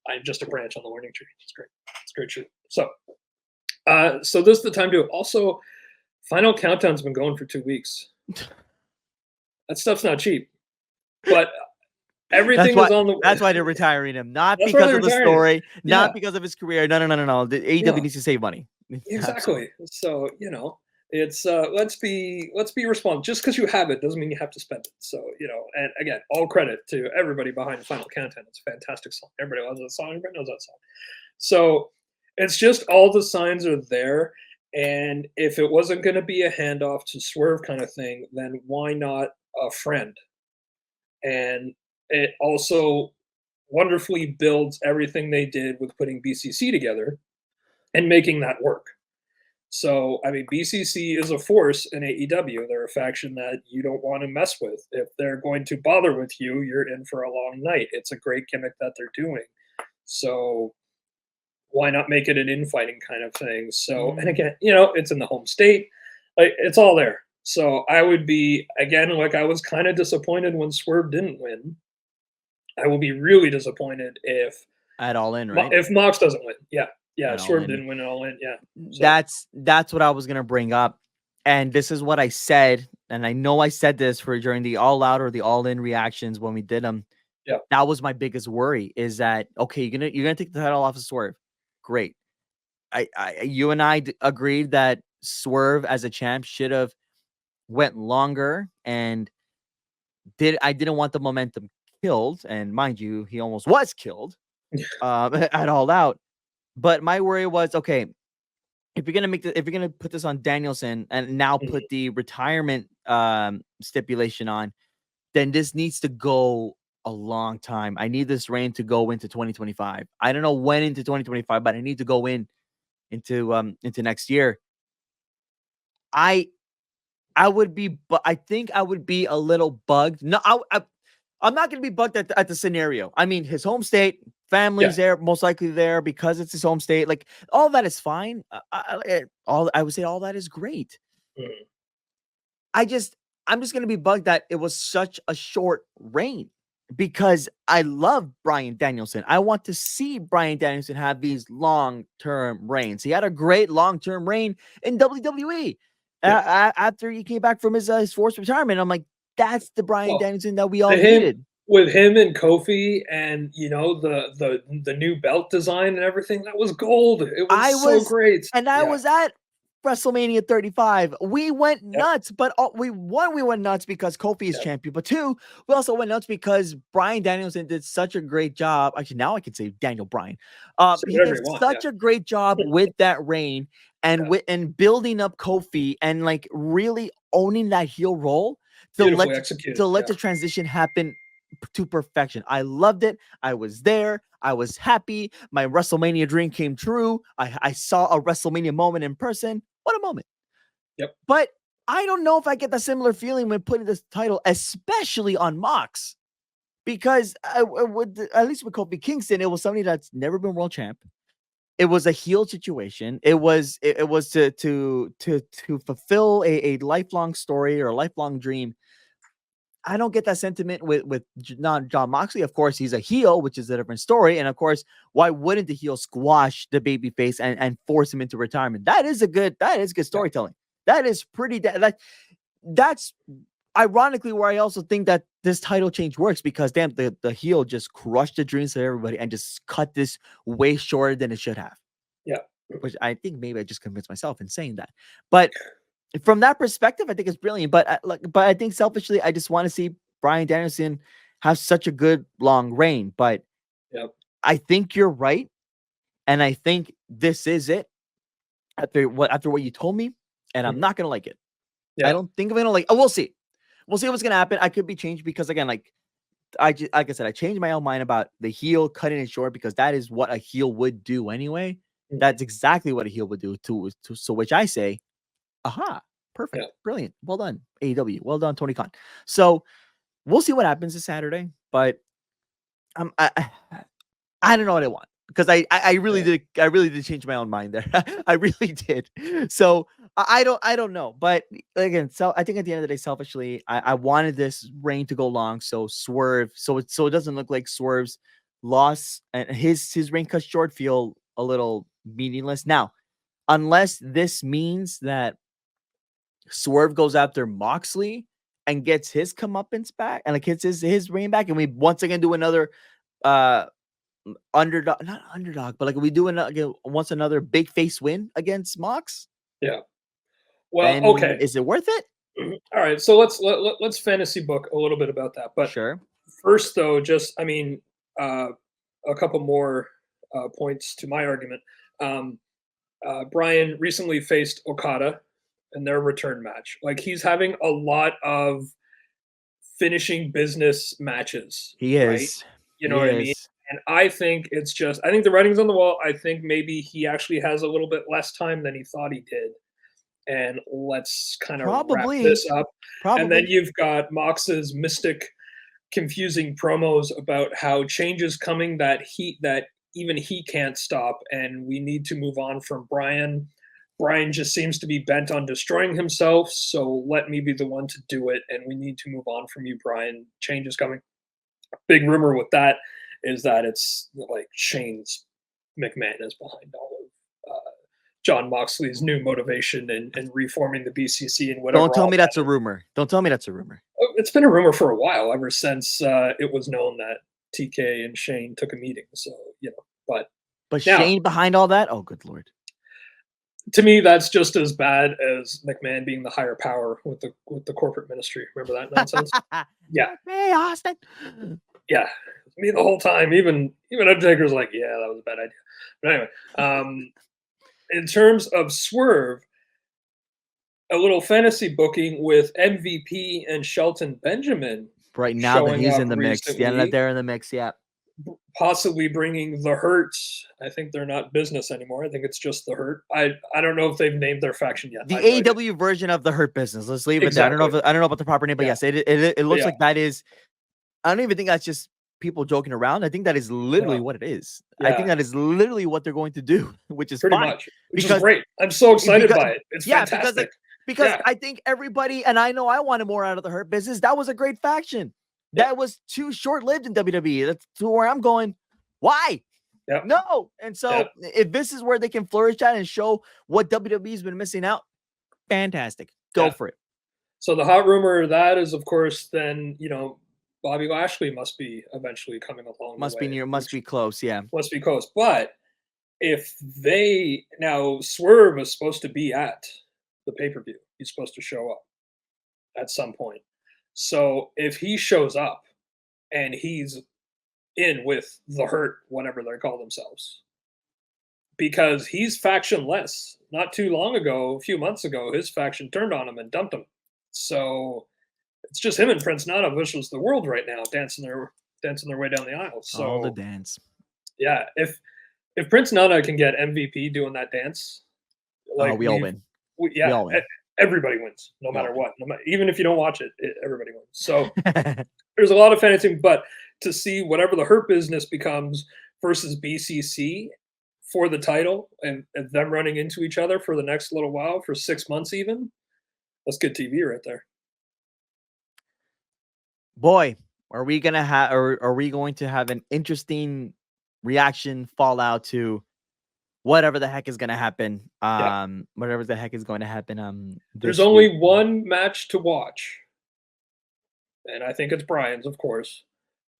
I'm just a branch on the Learning Tree. It's great. It's a great shirt. So this is the time to do it. Also, Final Countdown's been going for 2 weeks. That stuff's not cheap, but everything is on the. That's why they're retiring him, not because of the story, not because of his career. No. The AEW needs to save money. Exactly. So it's let's be responsible. Just because you have it doesn't mean you have to spend it. So and again, all credit to everybody behind Final Countdown. It's a fantastic song. Everybody loves that song. Everybody knows that song. So it's just all the signs are there. And if it wasn't going to be a handoff to Swerve kind of thing, then why not a friend? And it also wonderfully builds everything they did with putting BCC together and making that work. So, I mean, BCC is a force in AEW. They're a faction that you don't want to mess with. If they're going to bother with you, you're in for a long night. It's a great gimmick that they're doing. So why not make it an infighting kind of thing? So, and again, it's in the home state. Like, it's all there. So I would be, again, like I was kind of disappointed when Swerve didn't win. I will be really disappointed if at All In, right? If Mox doesn't win. Yeah. At Swerve didn't win at All In. Yeah. So. That's what I was gonna bring up. And this is what I said, and I know I said this during the All Out or the All In reactions when we did them. Yeah. That was my biggest worry, is that, okay, you're gonna take the title off of Swerve. Great. You and I agreed that Swerve as a champ should have went longer, and I didn't want the momentum killed. And mind you, he almost was killed at All Out. But my worry was, okay, if you're gonna put this on Danielson and now put the retirement stipulation on, then this needs to go a long time. I need this reign to go into 2025. I don't know when into 2025, but I need to go into next year. I would be, but I think I would be a little bugged. No, I'm not going to be bugged at the scenario. I mean, his home state, family's there, most likely there because it's his home state. Like, all that is fine. I would say all that is great. I'm just going to be bugged that it was such a short reign, because I love Bryan Danielson. I want to see Bryan Danielson have these long-term reigns. He had a great long-term reign in WWE. After he came back from his forced retirement. I'm like, that's the Bryan Well, Danielson that we all the him needed. with him and Kofi and, the new belt design and everything, that was gold. It was I so was great. I Yeah. was at WrestleMania 35. We went Yep. nuts, but we went nuts because Kofi is Yep. champion. But two, we also went nuts because Bryan Danielson did such a great job. Actually, now I can say Daniel Bryan. Say He whatever did you want. such Yeah. a great job with that reign and Yeah. with and building up Kofi and like really owning that heel role Beautifully executed. to let Yeah. the transition happen to perfection. I loved it. I was there. I was happy. My WrestleMania dream came true. I saw a WrestleMania moment in person. What a moment. Yep. But I don't know if I get the similar feeling when putting this title, especially on Mox, because at least with Kofi Kingston, it was somebody that's never been world champ. It was a heel situation. It was to fulfill a lifelong story or a lifelong dream. I don't get that sentiment with John Moxley. Of course, he's a heel, which is a different story. And of course, why wouldn't the heel squash the baby face and force him into retirement? That is good Yeah. storytelling. That is pretty that's ironically where I also think that this title change works because damn, the heel just crushed the dreams of everybody and just cut this way shorter than it should have. Yeah. Which I think maybe I just convinced myself in saying that. But from that perspective, I think it's brilliant. But I think selfishly, I just want to see Bryan Danielson have such a good long reign. But Yep. I think you're right, and I think this is it. After what you told me, and I'm not gonna like it. I Yeah. don't think I'm gonna like. Oh, we'll see. We'll see what's gonna happen. I could be changed because again, like like I said, I changed my own mind about the heel cutting it short because that is what a heel would do anyway. Mhm. That's exactly what a heel would do to so which I say, aha, perfect, Yeah. brilliant, well done, AEW, well done, Tony Khan. So we'll see what happens this Saturday, but I don't know what I want because I really Yeah. did change my own mind there. I really did. So I don't know, but again, so I think at the end of the day, selfishly, I wanted this reign to go long. So Swerve, so it doesn't look like Swerve's loss and his reign cut short feel a little meaningless now, unless this means that Swerve goes after Moxley and gets his comeuppance back and like hits his reign back, and we once again do another uh underdog, not underdog, but like we do once another big face win against Mox, Yeah. Well, then okay. is it worth it? All right. So let's fantasy book a little bit about that. But Sure. first, though, uh, a couple more points to my argument. Um, Brian recently faced Okada in their return match. Like he's having a lot of finishing business matches, He right? is. You know He what I mean? is. And I think the writing's on the wall. I think maybe he actually has a little bit less time than he thought he did. And let's kind of wrap Probably. this up. And then Probably. you've got Mox's mystic, confusing promos about how change is coming that even he can't stop, and we need to move on from Brian. Brian just seems to be bent on destroying himself, so let me be the one to do it, and we need to move on from you, Brian. Change is coming. Big rumor with that is that it's like Shane's McMahon is behind all of John Moxley's new motivation and reforming the BCC and Don't whatever tell all me that that's a is. rumor. Don't tell me that's a rumor. It's been a rumor for a while, ever since it was known that TK and Shane took a meeting. So but But now Shane behind all that? Oh, good lord. to me, that's just as bad as McMahon being the higher power with the corporate ministry. Remember that nonsense? Yeah, Hey, Austin. yeah. Me the whole time. Even Undertaker's like, yeah, that was a bad idea. But anyway, in terms of Swerve, a little fantasy booking with MVP and Shelton Benjamin Right now that showing he's up in the mix. Yeah, that recently, they're in the mix. Yeah. possibly bringing the Hurts. I think they're not business anymore. I think it's just the Hurt. I don't know if they've named their faction yet. I The have no idea. AEW version of the Hurt Business. Let's leave it there. Exactly. I don't know about the proper name, but Yeah. yes, it But looks yeah. like that is. I don't even think that's just people joking around. I think that is literally No. what it is. I think Yeah. that is literally what they're going to do, which is Pretty fine much, which is because great. I'm so excited because by it. It's yeah, fantastic. because Yeah. I think everybody and I know I wanted more out of the Hurt Business. That was a great faction. Yeah. That was too short lived in WWE. That's to where I'm going. Why? Yeah. No. And so if this is where they can flourish at and show what WWE's been missing out, fantastic. Go Yeah. for it. So the hot rumor of that is, of course, then Bobby Lashley must be eventually coming along the Must be way, near, must which be close. Yeah. must be close. But if they now Swerve is supposed to be at the pay per view, he's supposed to show up at some point. So if he shows up and he's in with the Hurt, whatever they call themselves, because he's factionless. Not too long ago, a few months ago, his faction turned on him and dumped him. So it's just him and Prince Nana versus the world right now, dancing their way down the aisle. All the So dance. yeah, if Prince Nana can get MVP doing that dance, like We all win. We all win. everybody wins, no We all matter win. what. Even if you don't watch it, everybody wins. So there's a lot of fantasy, but to see whatever the Hurt Business becomes versus BCC for the title and them running into each other for the next little while, for 6 months even, that's good TV right there. Boy, are we gonna have, or are we going to have an interesting reaction fallout to whatever the heck is gonna happen? Yeah. Whatever the heck is going to happen. There's This week. only one match to watch, and I think it's Brian's, of course.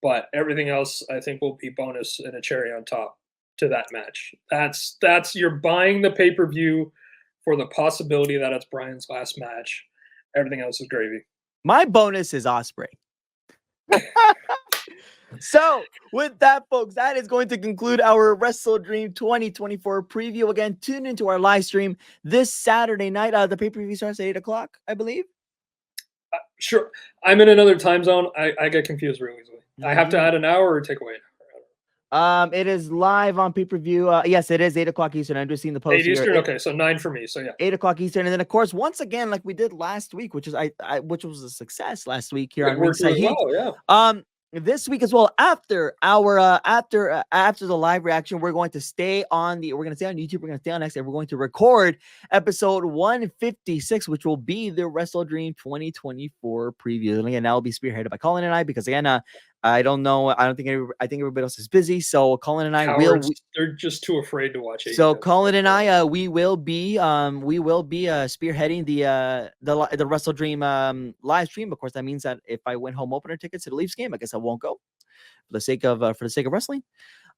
But everything else, I think, will be bonus and a cherry on top to that match. That's you're buying the pay per view for the possibility that it's Brian's last match. Everything else is gravy. My bonus is Osprey. So, with that, folks, that is going to conclude our WrestleDream 2024 preview. Again, tune into our live stream this Saturday night. The pay-per-view starts at 8 o'clock, I believe. Sure. I'm in another time zone. I get confused real easily. I have to add an hour or take away an hour. It is live on pay-per-view. Yes, it is 8 o'clock Eastern. I'm just seeing the post 8 Eastern? Okay, so 9 for me. So yeah. 8 o'clock Eastern. And then, of course, once again, like we did last week, which was which was a success last week here on Ringside Heat. Well, yeah. This week as well, after our after the live reaction, we're going to stay on YouTube, we're going to stay on X, and we're going to record episode 156, which will be the WrestleDream 2024 preview. And again, that will be spearheaded by Colin and I, because again, I don't know, I think everybody else is busy, so Colin and I they're just too afraid to watch it. So Colin and I we will be spearheading the WrestleDream live stream. Of course, that means that if I win home opener tickets to the Leafs game, I guess I won't go for the sake of wrestling.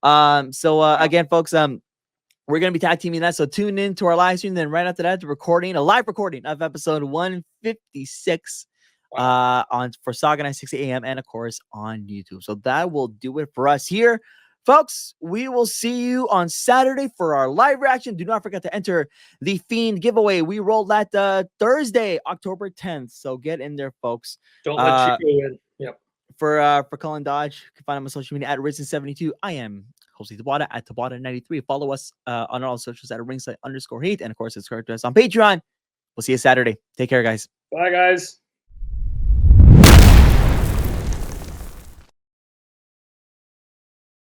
Again, folks, we're gonna be tag teaming that, so tune in to our live stream. Then right after that, a live recording of episode 156 for Sauga 9:60 a.m. and of course on YouTube. So that will do it for us here, folks. We will see you on Saturday for our live reaction. Do not forget to enter the Fiend giveaway. We rolled that Thursday, October 10th. So get in there, folks. Don't let Chico win. Yep. For Colin Dodge, you can find him on social media at Risen72. I am Jose Tabata at Tabata93. Follow us on all socials at Ringside_Heat. And of course, subscribe to us on Patreon. We'll see you Saturday. Take care, guys. Bye, guys.